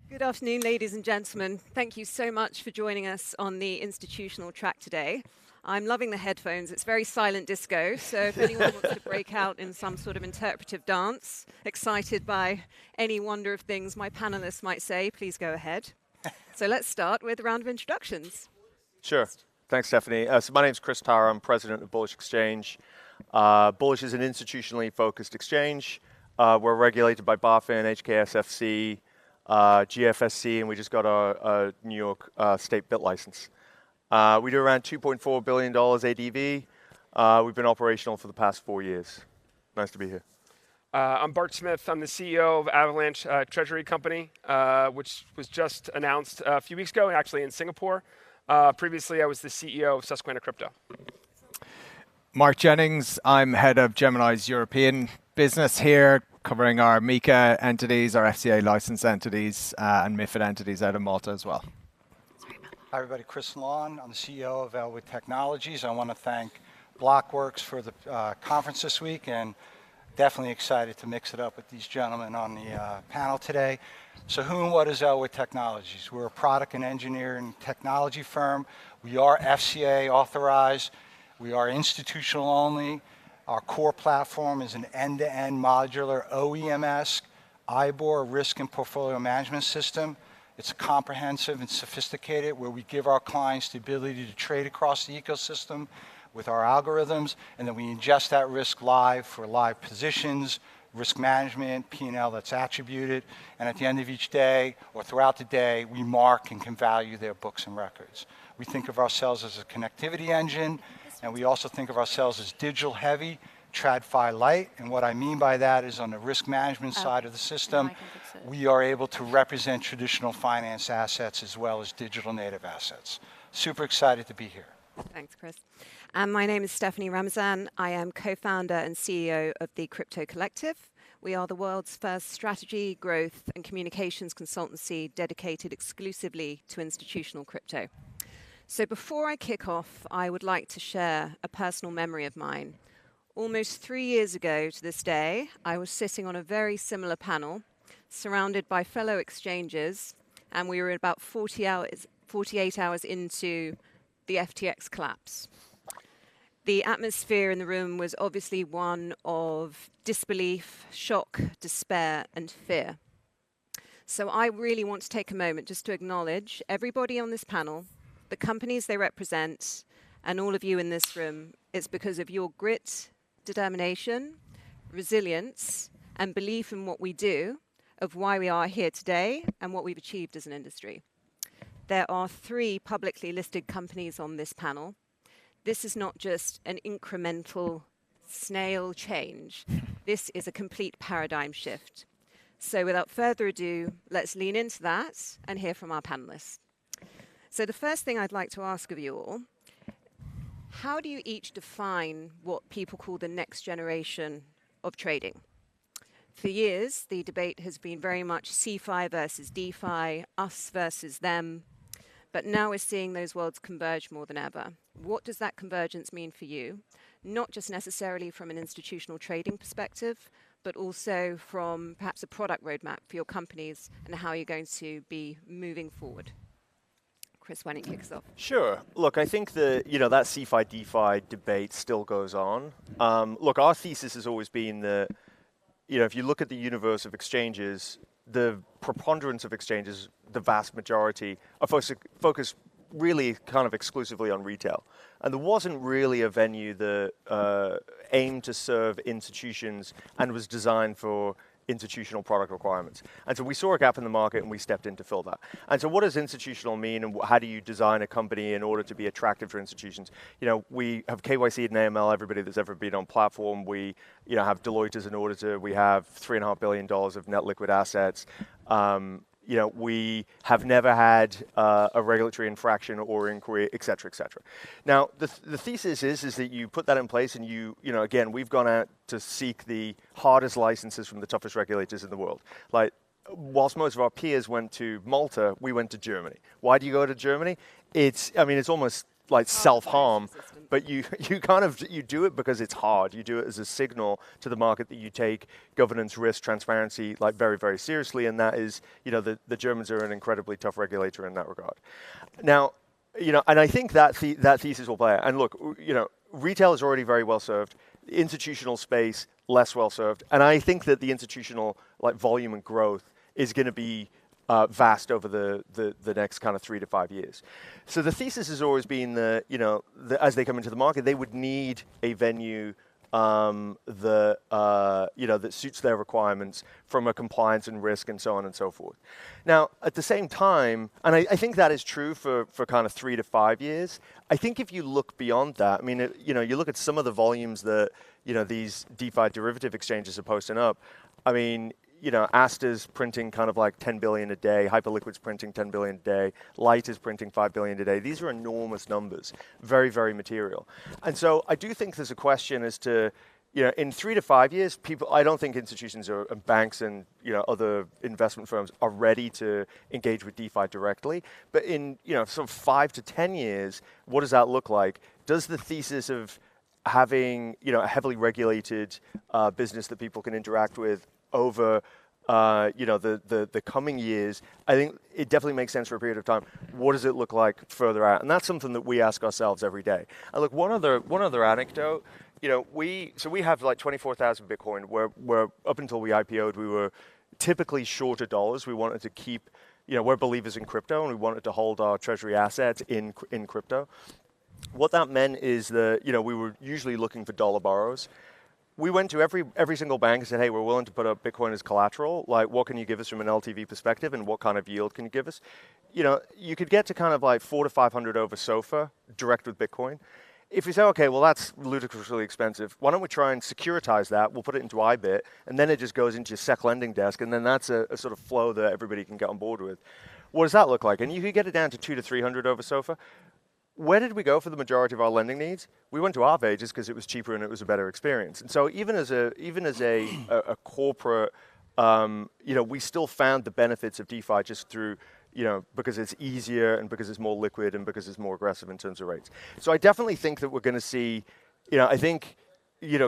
Good afternoon, ladies and gentlemen. Thank you so much for joining us on the institutional track today. I'm loving the headphones. It's very silent disco, so if anyone wants to break out in some sort of interpretive dance, excited by any wonder of things my panelists might say, please go ahead. So let's start with a round of introductions. Sure. Thanks, Stephanie. So my name is Chris Tyrer. I'm president of Bullish Exchange. Bullish is an institutionally focused exchange. We're regulated by BaFin, HKSFC, GFSC, and we just got a New York state BIT license. We do around $2.4 billion ADV. We've been operational for the past 4 years. Nice to be here. I'm Bart Smith. I'm the CEO of Avalanche Treasury Company, which was just announced a few weeks ago, actually in Singapore. Previously, I was the CEO of Susquehanna Crypto. Mark Jennings. I'm head of Gemini's European business here, covering our MiCA entities, our FCA licensed entities, and MiFID entities out of Malta as well. Hi, everybody. Chris Lawn. I'm the CEO of Elwood Technologies. I want to thank Blockworks for the conference this week, and definitely excited to mix it up with these gentlemen on the panel today. So who and what is Elwood Technologies? We're a product and engineering technology firm. We are FCA authorized. We are institutional only. Our core platform is an end-to-end modular OEM-esque IBOR risk and portfolio management system. It's comprehensive and sophisticated, where we give our clients the ability to trade across the ecosystem with our algorithms, and then we ingest that risk live for live positions, risk management, P&L that's attributed, and at the end of each day or throughout the day, we mark and can value their books and records. We think of ourselves as a connectivity engine, and we also think of ourselves as digital heavy, TradFi light, and what I mean by that is on the risk management side of the system, we are able to represent traditional finance assets as well as digital native assets. Super excited to be here. Thanks, Chris. And my name is Stephanie Ramezan. I am co-founder and CEO of the Crypto Collective. We are the world's first strategy, growth, and communications consultancy dedicated exclusively to institutional crypto. So before I kick off, I would like to share a personal memory of mine. Almost 3 years ago to this day, I was sitting on a very similar panel, surrounded by fellow exchangers, and we were about 48 hours into the FTX collapse. The atmosphere in the room was obviously one of disbelief, shock, despair, and fear. So I really want to take a moment just to acknowledge everybody on this panel, the companies they represent, and all of you in this room. It's because of your grit, determination, resilience, and belief in what we do, of why we are here today and what we've achieved as an industry. There are 3 publicly listed companies on this panel. This is not just an incremental snail change. This is a complete paradigm shift. So without further ado, let's lean into that and hear from our panelists. So the first thing I'd like to ask of you all, how do you each define what people call the next generation of trading? For years, the debate has been very much CeFi versus DeFi, us versus them. But now we're seeing those worlds converge more than ever. What does that convergence mean for you? Not just necessarily from an institutional trading perspective, but also from perhaps a product roadmap for your companies and how you're going to be moving forward. Chris, why don't you kick us off? Sure. Look, I think that CeFi DeFi debate still goes on. Look, our thesis has always been that if you look at the universe of exchanges, the preponderance of exchanges, the vast majority, are focused really kind of exclusively on retail. And there wasn't really a venue that aimed to serve institutions and was designed for institutional product requirements. And so we saw a gap in the market and we stepped in to fill that. And so what does institutional mean, and how do you design a company in order to be attractive to institutions? We have KYC and AML, everybody that's ever been on platform. We have Deloitte as an auditor. We have $3.5 billion of net liquid assets. We have never had a regulatory infraction or inquiry, et cetera, et cetera. Now, the thesis is that you put that in place and again, we've gone out to seek the hardest licenses from the toughest regulators in the world. Like, whilst most of our peers went to Malta, we went to Germany. Why do you go to Germany? It's almost like self-harm, resistant. but you you do it because it's hard. You do it as a signal to the market that you take governance, risk, transparency like very, very seriously, and that is, the Germans are an incredibly tough regulator in that regard. Now, and I think that that thesis will play out. And look, retail is already very well served. The institutional space less well served, and I think that the institutional volume and growth is going to be vast over the next kind of 3 to 5 years. So the thesis has always been that, as they come into the market, they would need a venue that suits their requirements from a compliance and risk and so on and so forth. Now, at the same time, and I think that is true for kind of 3 to 5 years, I think if you look beyond that, I mean, you look at some of the volumes that, these DeFi derivative exchanges are posting up. I mean, Asta's printing kind of like 10 billion a day, Hyperliquid's printing 10 billion a day, Light is printing 5 billion a day. These are enormous numbers, very, very material. And so I do think there's a question as to, in 3 to 5 years, I don't think institutions and banks and, other investment firms are ready to engage with DeFi directly. But in, sort of 5 to 10 years, what does that look like? Does the thesis of having, a heavily regulated business that people can interact with over the coming years, I think it definitely makes sense for a period of time. What does it look like further out? And that's something that we ask ourselves every day. And look, one other anecdote, we have like 24,000 Bitcoin, where up until we IPO'd, we were typically shorter dollars. We wanted to keep, we're believers in crypto, and we wanted to hold our treasury assets in crypto. What that meant is that, we were usually looking for dollar borrows. We went to every single bank and said, hey, we're willing to put up Bitcoin as collateral. Like, what can you give us from an LTV perspective, and what kind of yield can you give us? You could get to kind of like 400 to 500 over SOFR direct with Bitcoin. If you say, okay, well, that's ludicrously expensive, why don't we try and securitize that? We'll put it into IBIT, and then it just goes into your SEC lending desk, and then that's a sort of flow that everybody can get on board with. What does that look like? And you could get it down to 200 to 300 over SOFR. Where did we go for the majority of our lending needs? We went to Arb just because it was cheaper and it was a better experience. And so even as a corporate, we still found the benefits of DeFi just through, because it's easier and because it's more liquid and because it's more aggressive in terms of rates. So I definitely think that we're going to see, I think,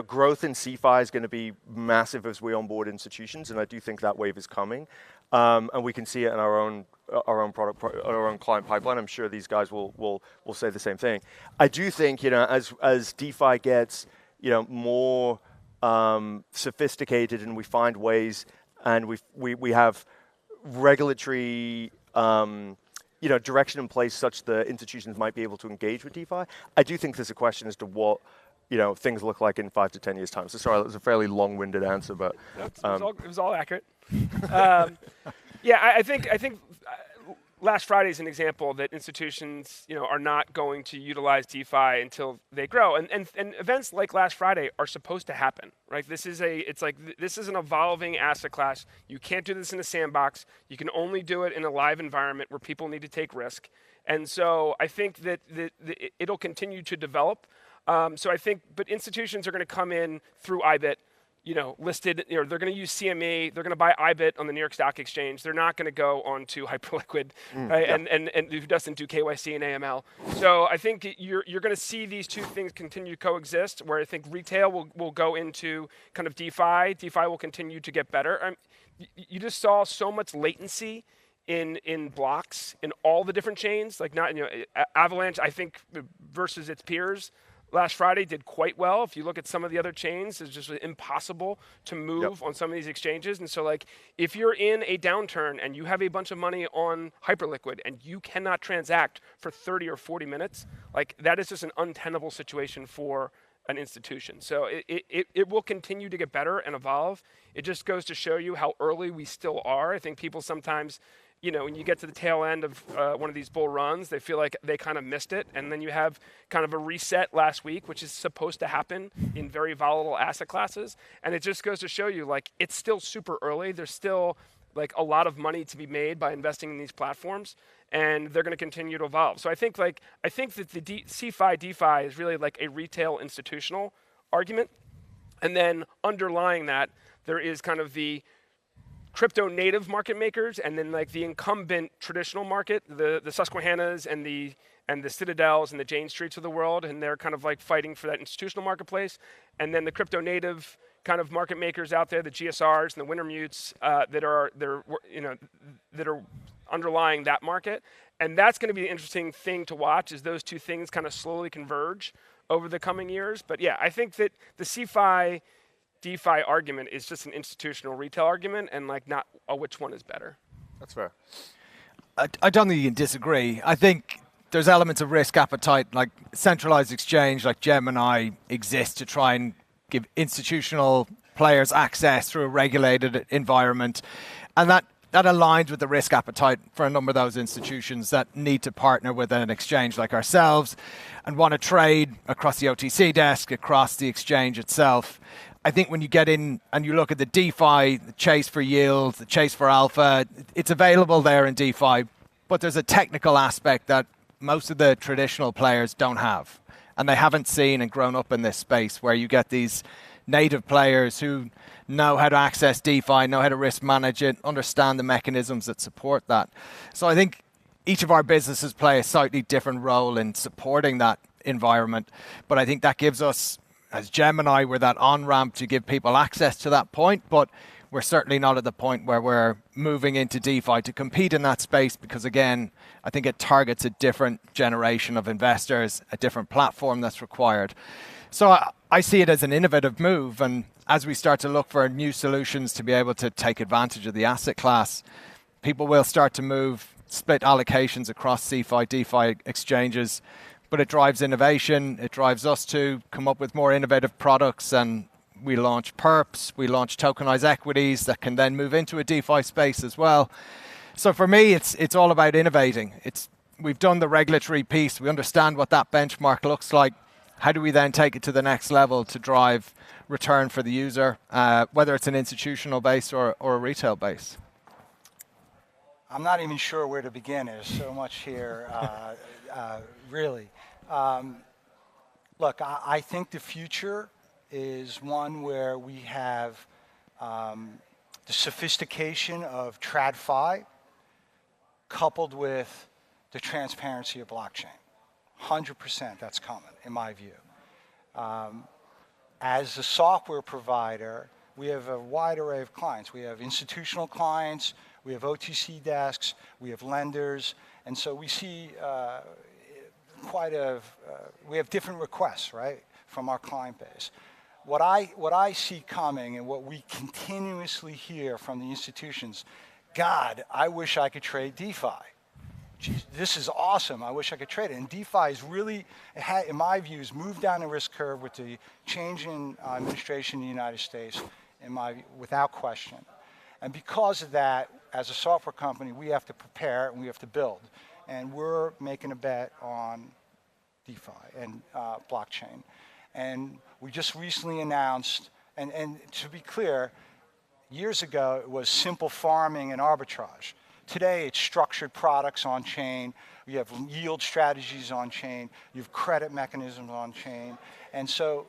growth in CeFi is going to be massive as we onboard institutions, and I do think that wave is coming. And we can see it in our own product, our own client pipeline. I'm sure these guys will say the same thing. I do think, as DeFi gets, more sophisticated, and we find ways, and we have regulatory, direction in place such that institutions might be able to engage with DeFi. I do think there's a question as to what things look like in 5 to 10 years' time. So sorry, that was a fairly long-winded answer, but it was all accurate. I think last Friday is an example that institutions, are not going to utilize DeFi until they grow, and events like last Friday are supposed to happen, right? This is an evolving asset class. You can't do this in a sandbox. You can only do it in a live environment where people need to take risk, and so I think that it'll continue to develop. But institutions are going to come in through IBIT, listed, they're going to use CME, they're going to buy IBIT on the New York Stock Exchange. They're not going to go onto Hyperliquid, right? Yeah. And who doesn't do KYC and AML. So I think you're going to see these two things continue to coexist, where I think retail will go into kind of DeFi. DeFi will continue to get better. You just saw so much latency in blocks in all the different chains, like Avalanche, I think, versus its peers last Friday did quite well. If you look at some of the other chains, it's just impossible to move on some of these exchanges. And so if you're in a downturn and you have a bunch of money on Hyperliquid and you cannot transact for 30 or 40 minutes, that is just an untenable situation for an institution. So it will continue to get better and evolve. It just goes to show you how early we still are. I think people sometimes, when you get to the tail end of one of these bull runs, they feel like they kind of missed it. And then you have kind of a reset last week, which is supposed to happen in very volatile asset classes. And it just goes to show you, it's still super early. There's still a lot of money to be made by investing in these platforms, and they're going to continue to evolve. So I think that the CeFi DeFi is really a retail institutional argument. And then underlying that, there is kind of the crypto native market makers, and then the incumbent traditional market, the Susquehannas and the and the Citadels and the Jane Streets of the world, and they're kind of like fighting for that institutional marketplace. And then the crypto native kind of market makers out there, the GSRs and the Wintermutes that are underlying that market. And that's going to be the interesting thing to watch, is those two things kind of slowly converge over the coming years. But yeah, I think that the CeFi DeFi argument is just an institutional retail argument, and like not which one is better. That's fair. I don't think you can disagree. I think there's elements of risk appetite, like centralized exchange, like Gemini exists to try and give institutional players access through a regulated environment. And that aligns with the risk appetite for a number of those institutions that need to partner with an exchange like ourselves and want to trade across the OTC desk, across the exchange itself. I think when you get in and you look at the DeFi, the chase for yield, the chase for alpha, it's available there in DeFi, but there's a technical aspect that most of the traditional players don't have. And they haven't seen and grown up in this space where you get these native players who know how to access DeFi, know how to risk manage it, understand the mechanisms that support that. So I think each of our businesses play a slightly different role in supporting that environment. But I think that gives us, as Gemini, we're that on-ramp to give people access to that point, but we're certainly not at the point where we're moving into DeFi to compete in that space because, again, I think it targets a different generation of investors, a different platform that's required. So I see it as an innovative move, and as we start to look for new solutions to be able to take advantage of the asset class, people will start to move split allocations across CeFi, DeFi exchanges, but it drives innovation. It drives us to come up with more innovative products, and we launch perps, we launch tokenized equities that can then move into a DeFi space as well. So for me, it's all about innovating. We've done the regulatory piece. We understand what that benchmark looks like. How do we then take it to the next level to drive return for the user, whether it's an institutional base or a retail base? I'm not even sure where to begin. There's so much here, really. Look, I think the future is one where we have the sophistication of TradFi coupled with the transparency of blockchain. 100% that's coming, in my view. As a software provider, we have a wide array of clients. We have institutional clients, we have OTC desks, we have lenders, and so we see we have different requests, right, from our client base. What I see coming and what we continuously hear from the institutions, God, I wish I could trade DeFi. Geez, this is awesome. I wish I could trade it. And DeFi is really, in my views, moved down the risk curve with the change in administration in the United States, without question. And because of that, as a software company, we have to prepare and we have to build. And we're making a bet on DeFi and blockchain. And we just recently announced, and to be clear, years ago it was simple farming and arbitrage. Today it's structured products on chain, you have yield strategies on chain, you have credit mechanisms on chain. And so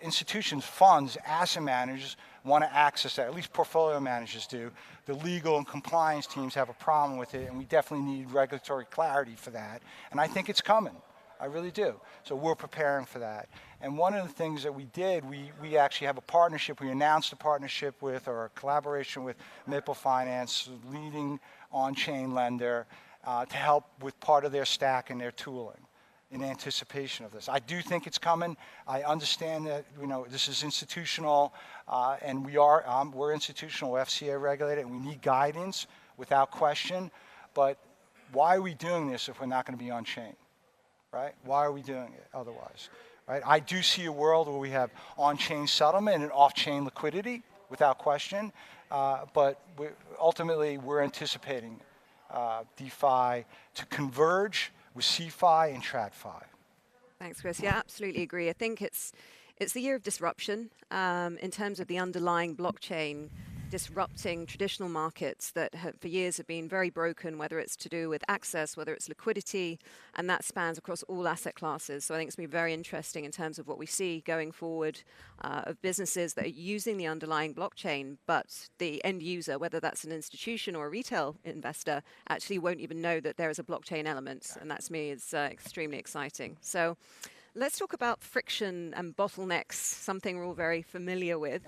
institutions, funds, asset managers want to access that, at least portfolio managers do. The legal and compliance teams have a problem with it, and we definitely need regulatory clarity for that. And I think it's coming. I really do. So we're preparing for that. And one of the things that we did, we actually have a partnership. We announced a partnership with, or a collaboration with Maple Finance, leading on-chain lender, to help with part of their stack and their tooling in anticipation of this. I do think it's coming. I understand that, this is institutional, and we're institutional, we're FCA regulated, and we need guidance without question. But why are we doing this if we're not going to be on-chain? Right? Why are we doing it otherwise? Right? I do see a world where we have on-chain settlement and off-chain liquidity, without question. But ultimately, we're anticipating DeFi to converge with CeFi and TradFi. Thanks, Chris. Yeah, absolutely agree. I think it's the year of disruption in terms of the underlying blockchain. disrupting traditional markets that for years have been very broken, whether it's to do with access, whether it's liquidity, and that spans across all asset classes. So I think it's going to be very interesting in terms of what we see going forward of businesses that are using the underlying blockchain, but the end user, whether that's an institution or a retail investor, actually won't even know that there is a blockchain element. And that to me is extremely exciting. So let's talk about friction and bottlenecks, something we're all very familiar with.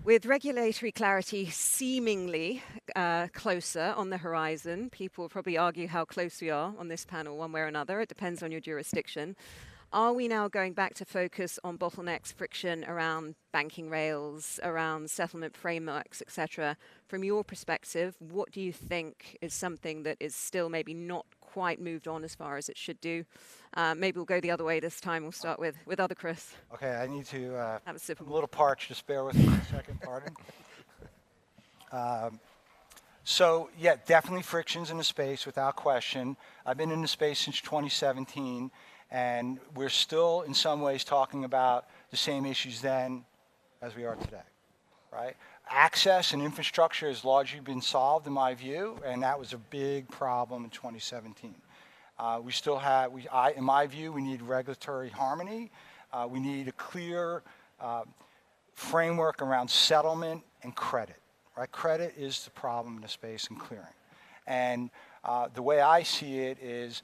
With regulatory clarity seemingly closer on the horizon, people will probably argue how close we are on this panel one way or another. It depends on your jurisdiction. Are we now going back to focus on bottlenecks, friction around banking rails, around settlement frameworks, etc.? From your perspective, what do you think is something that is still maybe not quite moved on as far as it should do? Maybe we'll go the other way this time. We'll start with other Chris. Okay, I need to, Have a sip. I'm a little parched, just bear with me a second, pardon. So yeah, definitely frictions in the space without question. I've been in the space since 2017, and we're still in some ways talking about the same issues then as we are today, right? Access and infrastructure has largely been solved in my view, and that was a big problem in 2017. We still have, in my view, we need regulatory harmony. We need a clear framework around settlement and credit, right? Credit is the problem in the space and clearing. And the way I see it is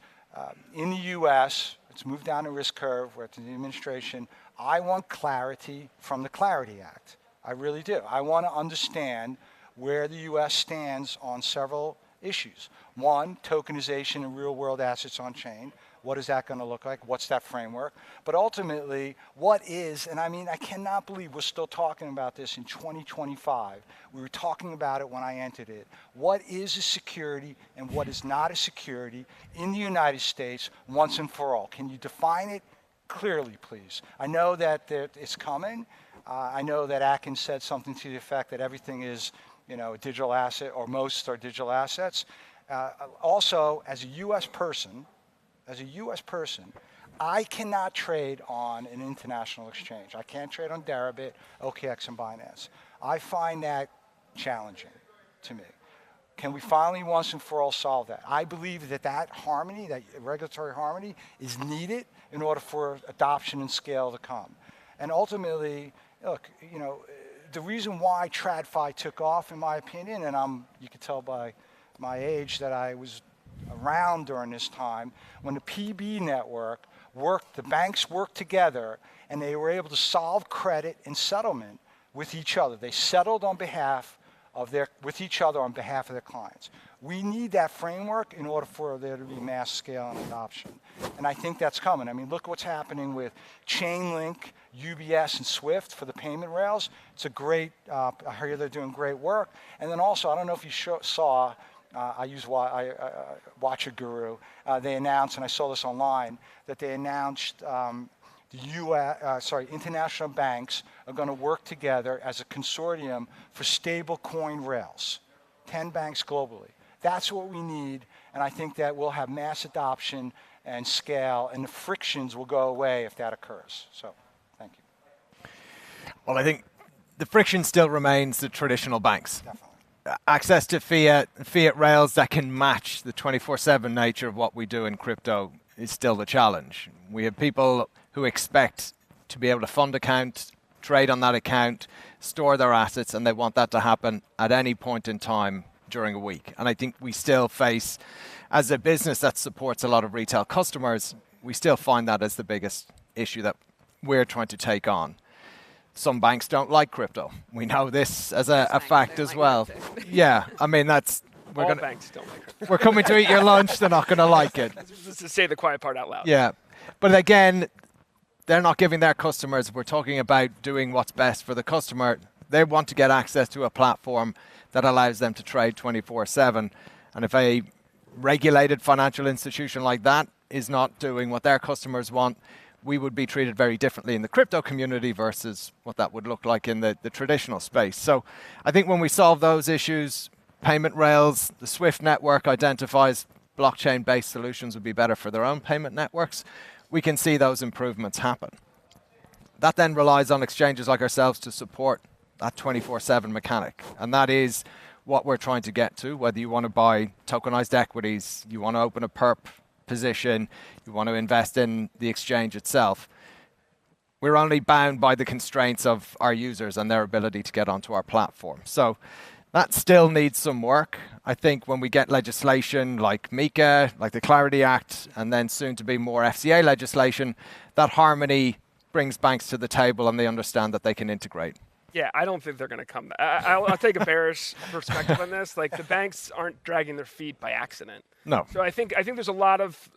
in the US, it's moved down the risk curve, we're at the administration, I want clarity from the Clarity Act. I really do. I want to understand where the US stands on several issues. One, tokenization and real world assets on chain. What is that going to look like? What's that framework? But ultimately, what is, and I mean, I cannot believe we're still talking about this in 2025. We were talking about it when I entered it. What is a security and what is not a security in the United States once and for all? Can you define it clearly, please? I know that it's coming. I know that Atkins said something to the effect that everything is, you know, a digital asset, or most are digital assets. Also, as a U.S. person, I cannot trade on an international exchange. I can't trade on Deribit, OKX, and Binance. I find that challenging to me. Can we finally once and for all solve that? I believe that harmony, that regulatory harmony, is needed in order for adoption and scale to come. And ultimately, look, you know, the reason why TradFi took off, in my opinion, and you can tell by my age that I was around during this time, when the PB network the banks worked together and they were able to solve credit and settlement with each other. They settled with each other on behalf of their clients. We need that framework in order for there to be mass scale and adoption. And I think that's coming. I mean, look what's happening with Chainlink, UBS, and SWIFT for the payment rails. It's a great, I hear they're doing great work. And then also, I don't know if you saw, I watch a guru. They announced, and I saw this online, that they announced international banks are going to work together as a consortium for stable coin rails. 10 banks globally. That's what we need, and I think that we'll have mass adoption and scale, and the frictions will go away if that occurs. So, thank you. Well, I think the friction still remains the traditional banks. Definitely. Access to fiat rails that can match the 24/7 nature of what we do in crypto is still the challenge. We have people who expect to be able to fund account, trade on that account, store their assets, and they want that to happen at any point in time during a week. And I think we still face, as a business that supports a lot of retail customers, we still find that as the biggest issue that we're trying to take on. Some banks don't like crypto. We know this as a fact as well. Yeah, I mean, banks don't like crypto. We're coming to eat your lunch, they're not going to like it. Let's just say the quiet part out loud. Yeah, but again, they're not giving their customers, we're talking about doing what's best for the customer. They want to get access to a platform that allows them to trade 24/7. And if a regulated financial institution like that is not doing what their customers want, we would be treated very differently in the crypto community versus what that would look like in the traditional space. So I think when we solve those issues, payment rails, the SWIFT network identifies blockchain-based solutions would be better for their own payment networks, we can see those improvements happen. That then relies on exchanges like ourselves to support that 24/7 mechanic. And that is what we're trying to get to, whether you want to buy tokenized equities, you want to open a perp position, you want to invest in the exchange itself. We're only bound by the constraints of our users and their ability to get onto our platform. So that still needs some work. I think when we get legislation like MiCA, like the Clarity Act, and then soon to be more FCA legislation, that harmony brings banks to the table and they understand that they can integrate. Yeah, I don't think they're going to come. I'll take a bearish perspective on this. Like, the banks aren't dragging their feet by accident. No. So I think there's a lot of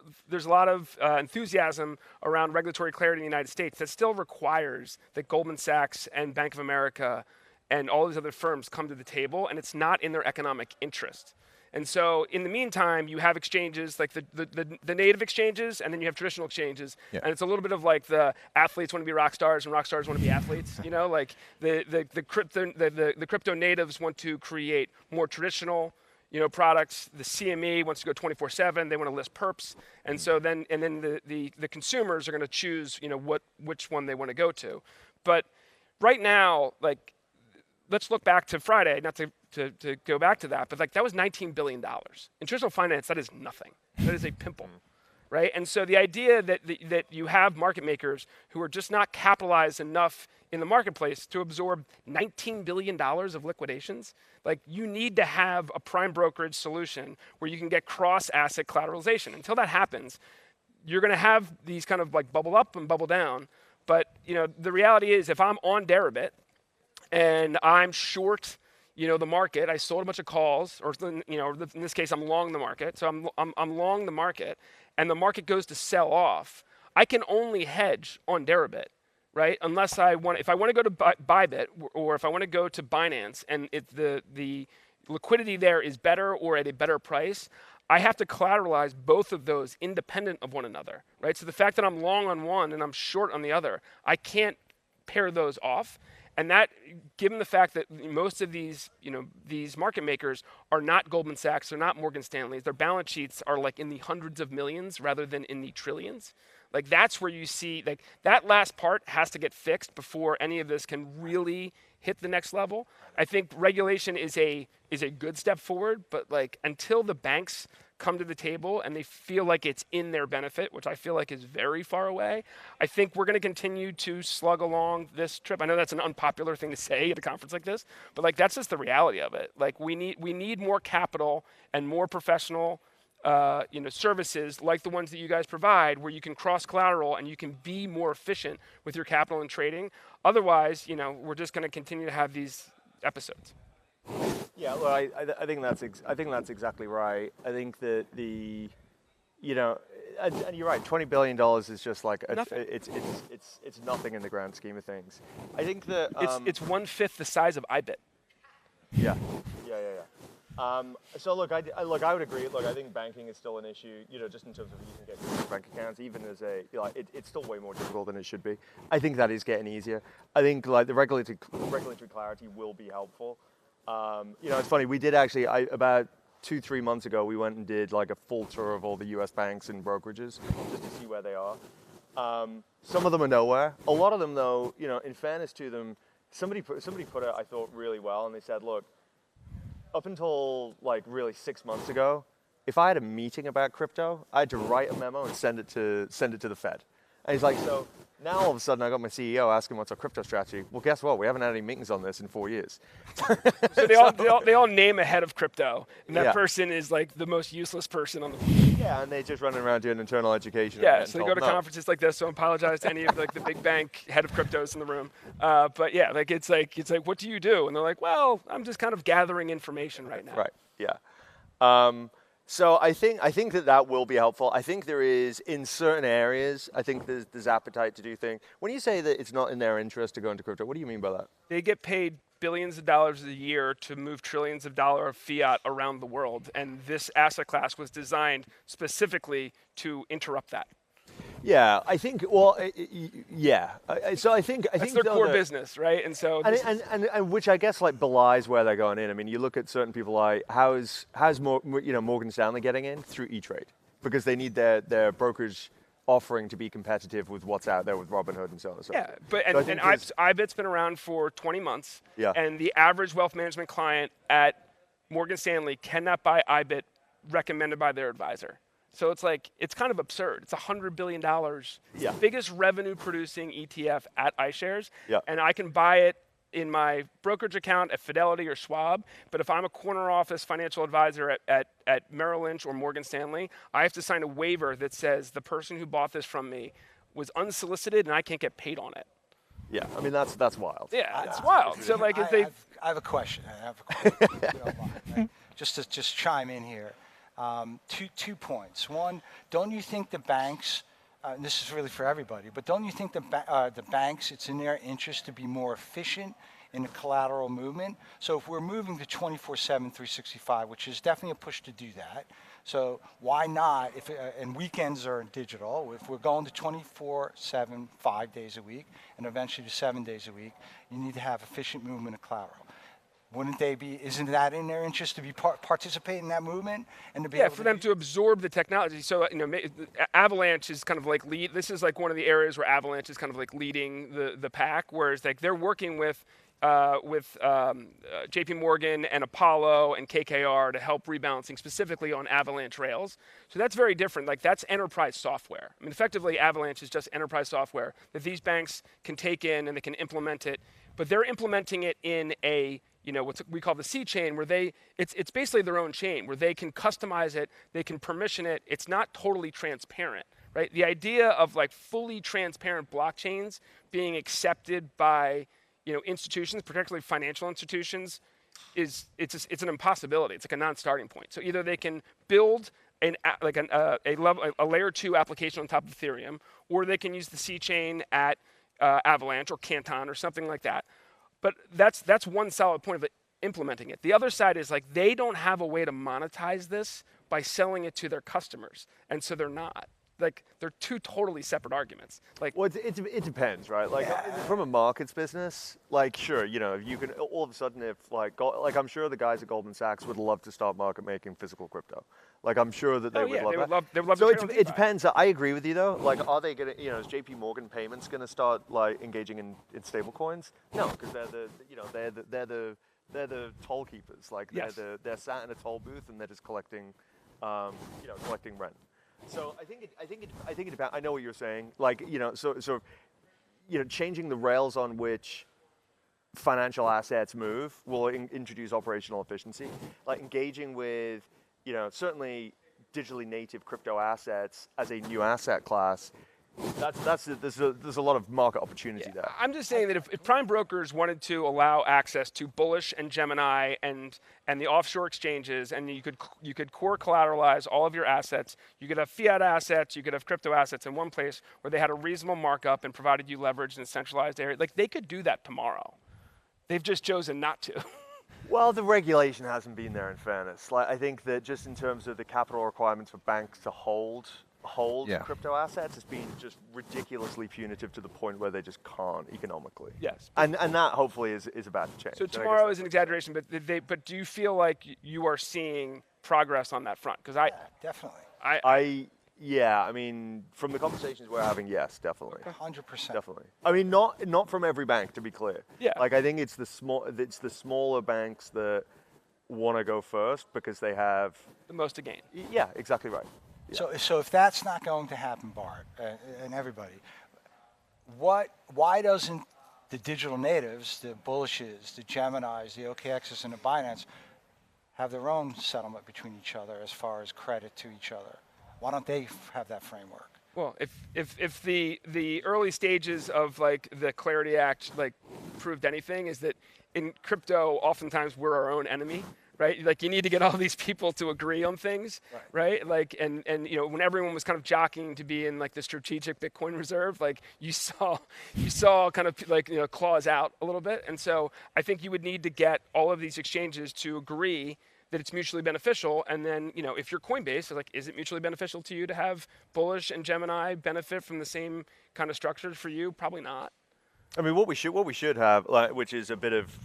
enthusiasm around regulatory clarity in the United States that still requires that Goldman Sachs and Bank of America and all these other firms come to the table, and it's not in their economic interest. And so in the meantime, you have exchanges like the native exchanges, and then you have traditional exchanges. Yeah. And it's a little bit of like the athletes want to be rock stars and rock stars want to be athletes. You know, like the crypto natives want to create more traditional, you know, products. The CME wants to go 24/7. They want to list perps. And so then the consumers are going to choose, you know, which one they want to go to. But right now, like, let's look back to Friday, not to go back to that, but like that was $19 billion. In traditional finance, that is nothing. That is a pimple, right? And so the idea that you have market makers who are just not capitalized enough in the marketplace to absorb $19 billion of liquidations, like, you need to have a prime brokerage solution where you can get cross-asset collateralization. Until that happens, you're going to have these kind of like bubble up and bubble down. But, you know, the reality is, if I'm on Deribit and I'm short, you know, the market, I sold a bunch of calls, or, you know, in this case, I'm long the market. So I'm long the market, and the market goes to sell off. I can only hedge on Deribit, right? Unless if I want to go to Bybit, or if I want to go to Binance, and the liquidity there is better or at a better price, I have to collateralize both of those independent of one another, right? So the fact that I'm long on one and I'm short on the other, I can't pair those off. And that, given the fact that most of these, you know, these market makers are not Goldman Sachs, they're not Morgan Stanley's, their balance sheets are like in the hundreds of millions rather than in the trillions. Like, that's where you see, like, that last part has to get fixed before any of this can really hit the next level. I think regulation is a good step forward, but like, until the banks come to the table and they feel like it's in their benefit, which I feel like is very far away, I think we're going to continue to slug along this trip. I know that's an unpopular thing to say at a conference like this, but like, that's just the reality of it. Like, we need more capital and more professional you know, services like the ones that you guys provide, where you can cross collateral and you can be more efficient with your capital and trading. Otherwise, you know, we're just going to continue to have these episodes. Yeah, well, I think that's exactly right. I think that you know, and you're right. $20 billion is just like it's nothing in the grand scheme of things. I think that it's 1/5 the size of IBIT. Yeah. So look, I would agree. Look, I think banking is still an issue. You know, just in terms of you can get your bank accounts, even as it's still way more difficult than it should be. I think that is getting easier. I think like the regulatory clarity will be helpful. You know, it's funny. We did actually about 2-3 months ago, we went and did like a full tour of all the U.S. banks and brokerages just to see where they are. Some of them are nowhere. A lot of them, though, you know, in fairness to them, somebody put it, I thought, really well, and they said, look, up until like really 6 months ago, if I had a meeting about crypto, I had to write a memo and send it to the Fed. And he's like, so now all of a sudden I got my CEO asking what's our crypto strategy. Well, guess what? We haven't had any meetings on this in 4 years. So they all name a head of crypto, and that person is like the most useless person on the planet. Yeah, and they're just running around doing internal education. Yeah, so they go to conferences like this. So I apologize to any of like the big bank head of cryptos in the room. But yeah, like it's like what do you do? And they're like, well, I'm just kind of gathering information right now. Right. Yeah. So I think that will be helpful. I think there is, in certain areas, I think there's appetite to do things. When you say that it's not in their interest to go into crypto, what do you mean by that? They get paid billions of dollars a year to move trillions of dollars of fiat around the world, and this asset class was designed specifically to interrupt that. Yeah, I think. Well, yeah. So I think that's their core business, right? And so and which I guess like belies where they're going in. I mean, you look at certain people like how's Morgan Stanley getting in through E-Trade because they need their brokerage offering to be competitive with what's out there with Robinhood and so on and so forth. Yeah, but So I and think IBIT's been around for 20 months. Yeah. And the average wealth management client at Morgan Stanley cannot buy IBIT recommended by their advisor. So it's like, it's kind of absurd. It's $100 billion. Yeah. Biggest revenue producing ETF at iShares. Yeah. And I can buy it in my brokerage account at Fidelity or Schwab. But if I'm a corner office financial advisor at Merrill Lynch or Morgan Stanley, I have to sign a waiver that says the person who bought this from me was unsolicited and I can't get paid on it. Yeah, I mean, that's wild. Yeah, it's wild. So like if they... I have a question. If you don't mind, right? Just to chime in here. 2 points. One, don't you think the banks, and this is really for everybody, but don't you think the banks, it's in their interest to be more efficient in the collateral movement? So if we're moving to 24/7, 365, which is definitely a push to do that. So why not, and weekends are digital, if we're going to 24/7, 5 days a week, and eventually to 7 days a week, you need to have efficient movement of collateral. Isn't that in their interest to be participate in that movement and to be able for them to absorb the technology. So Avalanche is kind of like this is like one of the areas where Avalanche is kind of like leading the pack, whereas like they're working with JP Morgan and Apollo and KKR to help rebalancing specifically on Avalanche rails. So that's very different. Like that's enterprise software. I mean, effectively Avalanche is just enterprise software that these banks can take in and they can implement it, but they're implementing it in a what we call the C chain, where it's basically their own chain, where they can customize it, they can permission it. It's not totally transparent, right? The idea of like fully transparent blockchains being accepted by institutions, particularly financial institutions, it's an impossibility. It's like a non-starting point. So either they can build a layer 2 application on top of Ethereum, or they can use the C chain at Avalanche or Canton or something like that. But that's one solid point of implementing it. The other side is like they don't have a way to monetize this by selling it to their customers, and so they're not. Like they're 2 totally separate arguments. Like, well, it depends, right? Like from a markets business, like sure, you can all of a sudden if I'm sure the guys at Goldman Sachs would love to start market making physical crypto. Like I'm sure that they would love that. They would love so to it depends. I agree with you though. Like, are they gonna, is JP Morgan Payments gonna start like engaging in stable coins? No, because they're the toll keepers. Like they're sat in a toll booth and they're just collecting rent. So I think it depends. I know what you're saying. Like changing the rails on which financial assets move will introduce operational efficiency. Like engaging with certainly digitally native crypto assets as a new asset class. There's a lot of market opportunity there. I'm just saying that if prime brokers wanted to allow access to Bullish and Gemini and the offshore exchanges, and you could core collateralize all of your assets, you could have fiat assets, you could have crypto assets in one place where they had a reasonable markup and provided you leverage in a centralized area. Like they could do that tomorrow. They've just chosen not to. Well, the regulation hasn't been there, in fairness. Like I think that just in terms of the capital requirements for banks to hold crypto assets has been just ridiculously punitive to the point where they just can't economically. Yes. And that hopefully is about to change. So tomorrow is an exaggeration, but do you feel like you are seeing progress on that front? Because definitely. I mean, from the conversations we're having, yes, definitely. 100%. Definitely. I mean, not from every bank, to be clear. Yeah. Like I think it's the smaller banks that want to go first because they have the most to gain. Yeah, exactly right. Yeah. So if that's not going to happen, Bart, and everybody, why doesn't the digital natives, the Bullishes, the Geminis, the OKXs, and the Binance have their own settlement between each other as far as credit to each other? Why don't they have that framework? Well, if the early stages of like the Clarity Act like proved anything, is that in crypto oftentimes we're our own enemy. Right, like you need to get all these people to agree on things, right? Like, and when everyone was kind of jockeying to be in like the strategic Bitcoin reserve, like you saw kind of like claws out a little bit, and so I think you would need to get all of these exchanges to agree that it's mutually beneficial, and then if you're Coinbase, like, is it mutually beneficial to you to have Bullish and Gemini benefit from the same kind of structures for you? Probably not. I mean, what we should have, like, which is a bit of,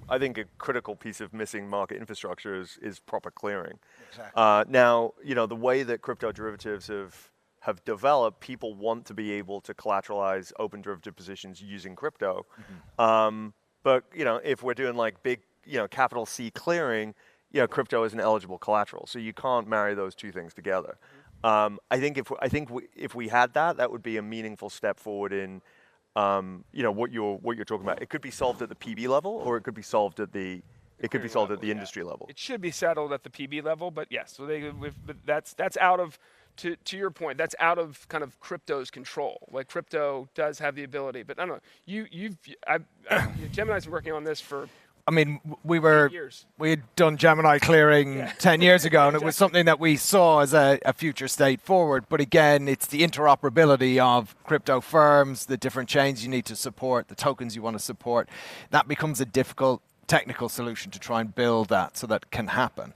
I think a critical piece of missing market infrastructure is proper clearing. Exactly. Now, the way that crypto derivatives have developed, people want to be able to collateralize open derivative positions using crypto. But if we're doing like big, capital C clearing, crypto isn't eligible collateral, so you can't marry those two things together. I think if we had that, that would be a meaningful step forward in, what you're talking about. It could be solved at the PB level, or it could be solved at the industry level. It should be settled at the PB level, but yes, so but that's out of to your point. That's out of kind of crypto's control. Like crypto does have the ability, but I don't know. Gemini's been working on this for. I mean, we had done Gemini clearing 10 years ago, and it was something that we saw as a future state forward. But again, it's the interoperability of crypto firms, the different chains you need to support, the tokens you want to support. That becomes a difficult technical solution to try and build that so that can happen.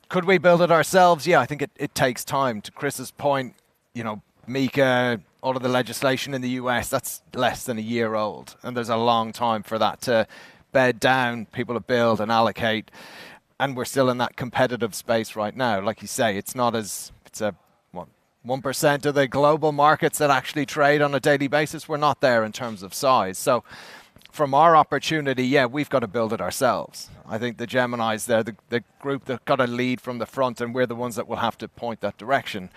Could we build it ourselves? Yeah, I think it takes time. To Chris's point, MiCA, all of the legislation in the US, that's less than a year old. And there's a long time for that to bed down, people to build and allocate. And we're still in that competitive space right now. Like you say, it's 1% of the global markets that actually trade on a daily basis. We're not there in terms of size. So from our opportunity, we've got to build it ourselves. I think the Geminis, they're the group that got to lead from the front, and we're the ones that will have to point that direction.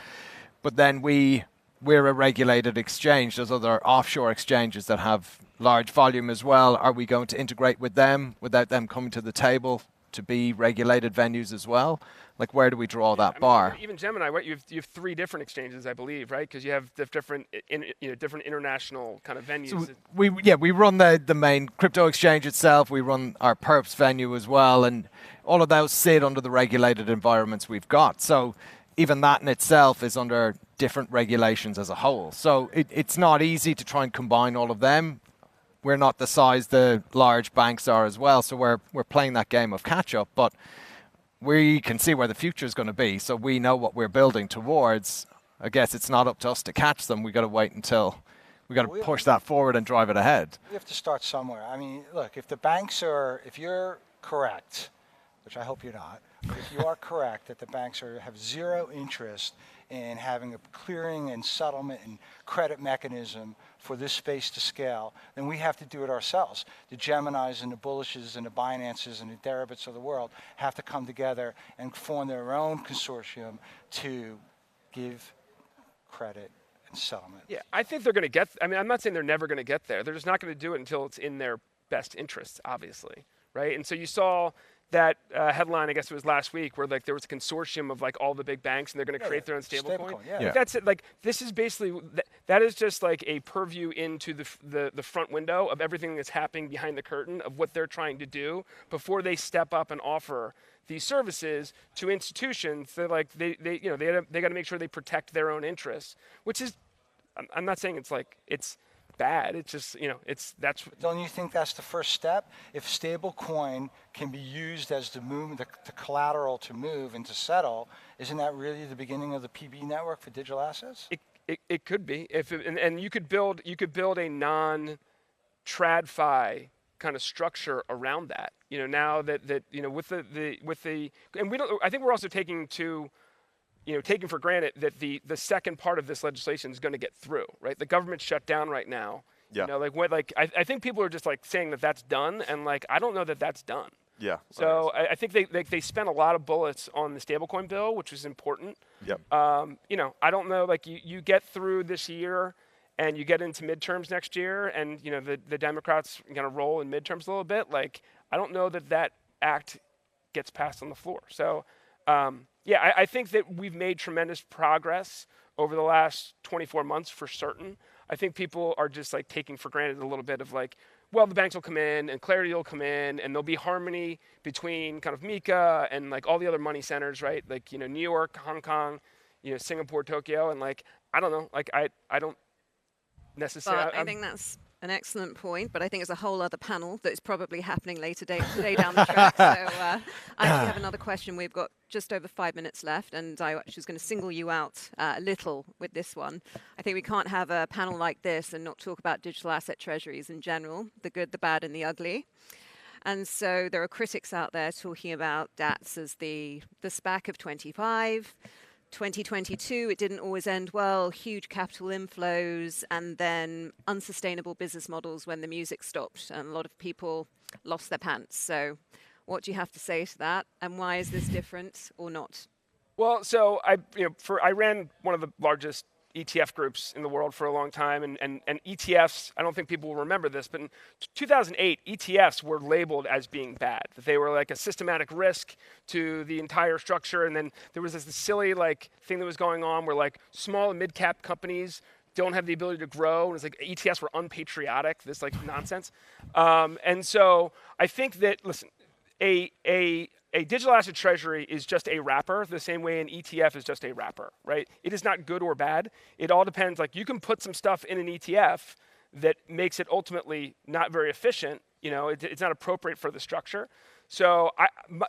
But then we're a regulated exchange. There's other offshore exchanges that have large volume as well. Are we going to integrate with them without them coming to the table to be regulated venues as well? Like, where do we draw that bar? Even Gemini, what you have 3 different exchanges, I believe, right? Because you have different international kind of venues. So we run the main crypto exchange itself. We run our perps venue as well, and all of those sit under the regulated environments we've got. So even that in itself is under different regulations as a whole. So it's not easy to try and combine all of them. We're not the size the large banks are as well, so we're playing that game of catch up. But we can see where the future is going to be, so we know what we're building towards. I guess it's not up to us to catch them. We've got to wait until we got to push that forward and drive it ahead. We have to start somewhere. I mean, look, if you're correct, which I hope you're not, but if you are correct that the banks have zero interest in having a clearing and settlement and credit mechanism for this space to scale, then we have to do it ourselves. The Geminis and the Bullishes and the Binances and the Deribits of the world have to come together and form their own consortium to give credit and settlement. Yeah, I think they're going to I'm not saying they're never going to get there. They're just not going to do it until it's in their best interests, obviously, right? And so you saw that headline, I guess it was last week, where like there was a consortium of like all the big banks, and they're going to create their own stablecoin. Like, that's it. Like, this is basically that is just like a purview into the front window of everything that's happening behind the curtain of what they're trying to do before they step up and offer these services to institutions. They're like they got to make sure they protect their own interests, which is, I'm not saying it's bad. It's just, that's. Don't you think that's the first step? If stablecoin can be used as the collateral to move and to settle, isn't that really the beginning of the PB network for digital assets? It could be. And you could build a non-TradFi kind of structure around that. Now that with the and we don't. I think we're also taking for granted that the second part of this legislation is going to get through, right? The government's shut down right now. Yeah. I think people are just like saying that that's done, and like I don't know that that's done. Yeah. So I think they spent a lot of bullets on the stablecoin bill, which was important. Yep. I don't know, like you get through this year and you get into midterms next year, and the Democrats are going to roll in midterms a little bit. Like, I don't know that act gets passed on the floor. So. I think that we've made tremendous progress over the last 24 months for certain. I think people are just like taking for granted a little bit of like, well, the banks will come in and Clarity will come in and there'll be harmony between kind of MiCA and like all the other money centers, right? Like, New York, Hong Kong, Singapore, Tokyo. And like, I don't know, like I don't necessarily. I think that's an excellent point, but I think it's a whole other panel that's probably happening today down the track. So I actually have another question. We've got just over 5 minutes left, and I actually was going to single you out a little with this one. I think we can't have a panel like this and not talk about digital asset treasuries in general, the good, the bad, and the ugly. And so there are critics out there talking about DATS as the SPAC of 25, 2022, it didn't always end well, huge capital inflows, and then unsustainable business models when the music stopped, and a lot of people lost their pants. So what do you have to say to that, and why is this different or not? Well, so I ran one of the largest ETF groups in the world for a long time, and ETFs, I don't think people will remember this, but in 2008, ETFs were labeled as being bad. That they were like a systematic risk to the entire structure, and then there was this silly thing that was going on where small and mid-cap companies don't have the ability to grow, and it's like ETFs were unpatriotic, this nonsense. And so I think that, listen, a digital asset treasury is just a wrapper, the same way an ETF is just a wrapper, right? It is not good or bad. It all depends. You can put some stuff in an ETF that makes it ultimately not very efficient. It's not appropriate for the structure. So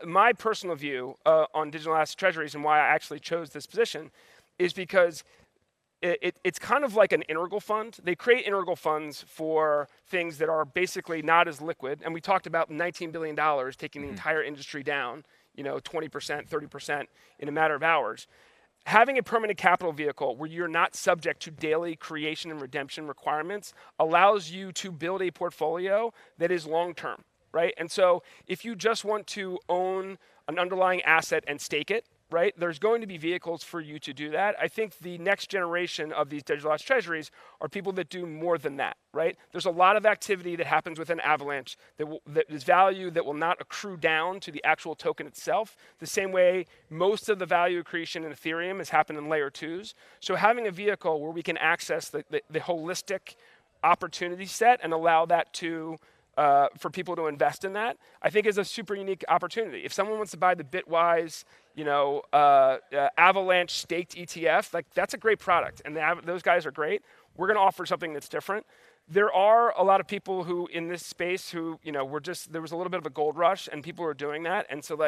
my personal view on digital asset treasuries and why I actually chose this position is because it's kind of like an integral fund. They create integral funds for things that are basically not as liquid. And we talked about $19 billion taking the entire industry down, 20%, 30% in a matter of hours. Having a permanent capital vehicle where you're not subject to daily creation and redemption requirements allows you to build a portfolio that is long-term, right? And so if you just want to own an underlying asset and stake it, right? There's going to be vehicles for you to do that. I think the next generation of these digital asset treasuries are people that do more than that, right? There's a lot of activity that happens within Avalanche that is value that will not accrue down to the actual token itself, the same way most of the value accretion in Ethereum has happened in layer 2s. So having a vehicle where we can access the holistic opportunity set and allow that to for people to invest in that, I think is a super unique opportunity. If someone wants to buy the Bitwise, Avalanche staked ETF, that's a great product, and those guys are great. We're going to offer something that's different. There are a lot of people who in this space who, there was a little bit of a gold rush, and people are doing that, and so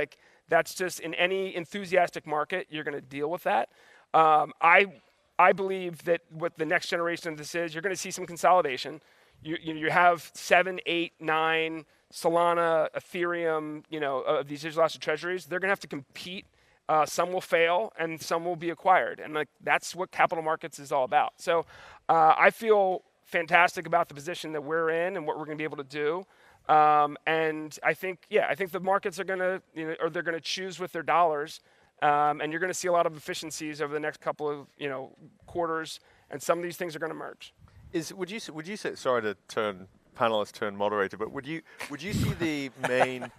that's just in any enthusiastic market, you're going to deal with that. I believe that what the next generation of this is, you're going to see some consolidation. You have 7, 8, 9 Solana, Ethereum, of these digital asset treasuries. They're going to have to compete. Some will fail and some will be acquired. And that's what capital markets is all about. So I feel fantastic about the position that we're in and what we're going to be able to do. And I think the markets are going to, or they're going to choose with their dollars. And you're going to see a lot of efficiencies over the next couple of, quarters. And some of these things are going to merge. Would you say, sorry to turn panelist turn moderator, but would you see the main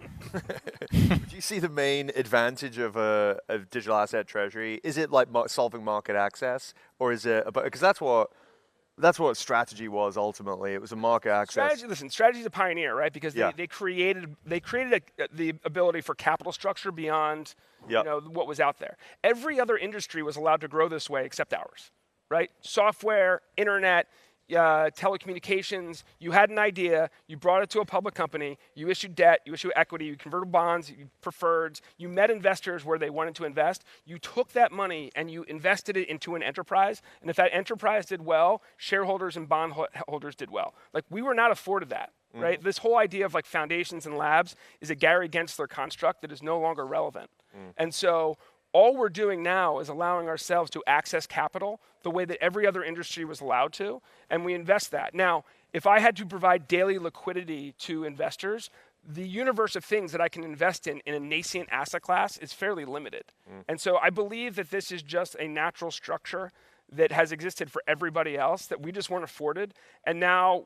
would you see the main advantage of a digital asset treasury? Is it solving market access, or is it because that's what strategy was ultimately? It was a market access. Strategy is a pioneer, right? Because they created the ability for capital structure beyond what was out there. Every other industry was allowed to grow this way except ours, right? Software, internet, telecommunications, you had an idea, you brought it to a public company, you issued debt, you issued equity, you converted bonds, you preferreds, you met investors where they wanted to invest, you took that money and you invested it into an enterprise, and if that enterprise did well, shareholders and bondholders did well. We were not afforded that, right? This whole idea of foundations and labs is a Gary Gensler construct that is no longer relevant. And so all we're doing now is allowing ourselves to access capital the way that every other industry was allowed to, and we invest that. Now, if I had to provide daily liquidity to investors, the universe of things that I can invest in a nascent asset class is fairly limited. And so I believe that this is just a natural structure that has existed for everybody else that we just weren't afforded, and now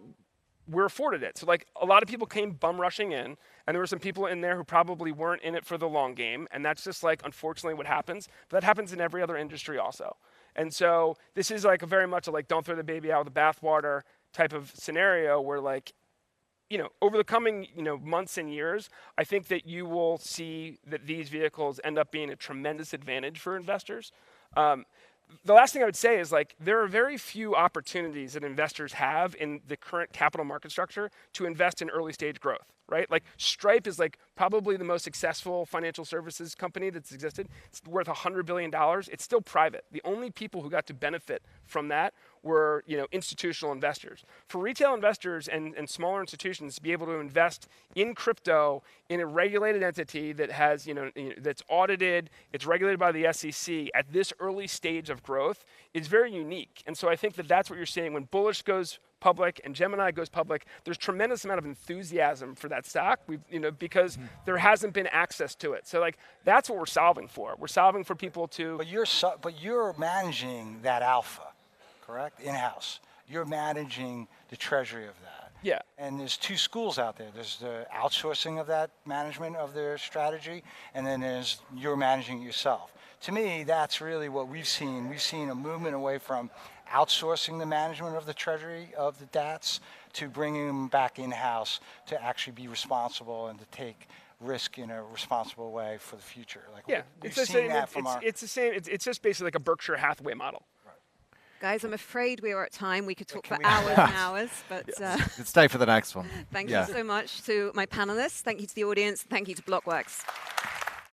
we're afforded it. So a lot of people came bum rushing in, and there were some people in there who probably weren't in it for the long game, and that's just unfortunately what happens. But that happens in every other industry also. And so this is very much a don't throw the baby out with the bathwater type of scenario where over the coming months and years, I think that you will see that these vehicles end up being a tremendous advantage for investors. The last thing I would say is there are very few opportunities that investors have in the current capital market structure to invest in early stage growth, right? Stripe is probably the most successful financial services company that's existed. It's worth $100 billion. It's still private. The only people who got to benefit from that were institutional investors. For retail investors and smaller institutions to be able to invest in crypto in a regulated entity that has that's audited, it's regulated by the SEC at this early stage of growth is very unique. And so I think that that's what you're seeing when Bullish goes public and Gemini goes public. There's tremendous amount of enthusiasm for that stock, because there hasn't been access to it. So that's what we're solving for. We're solving for people to. But you're managing that alpha, correct? In-house. You're managing the treasury of that. Yeah. And there's two schools out there. There's the outsourcing of that management of their strategy, and then there's you're managing it yourself. To me, that's really what we've seen. We've seen a movement away from outsourcing the management of the treasury of the DATs to bringing them back in-house to actually be responsible and to take risk in a responsible way for the future. It's the same. It's the same. It's just basically like a Berkshire Hathaway model. Guys, I'm afraid we are at time. We could talk for hours and hours, but Let's stay for the next one. thank you so much to my panelists. Thank you to the audience. Thank you to Blockworks.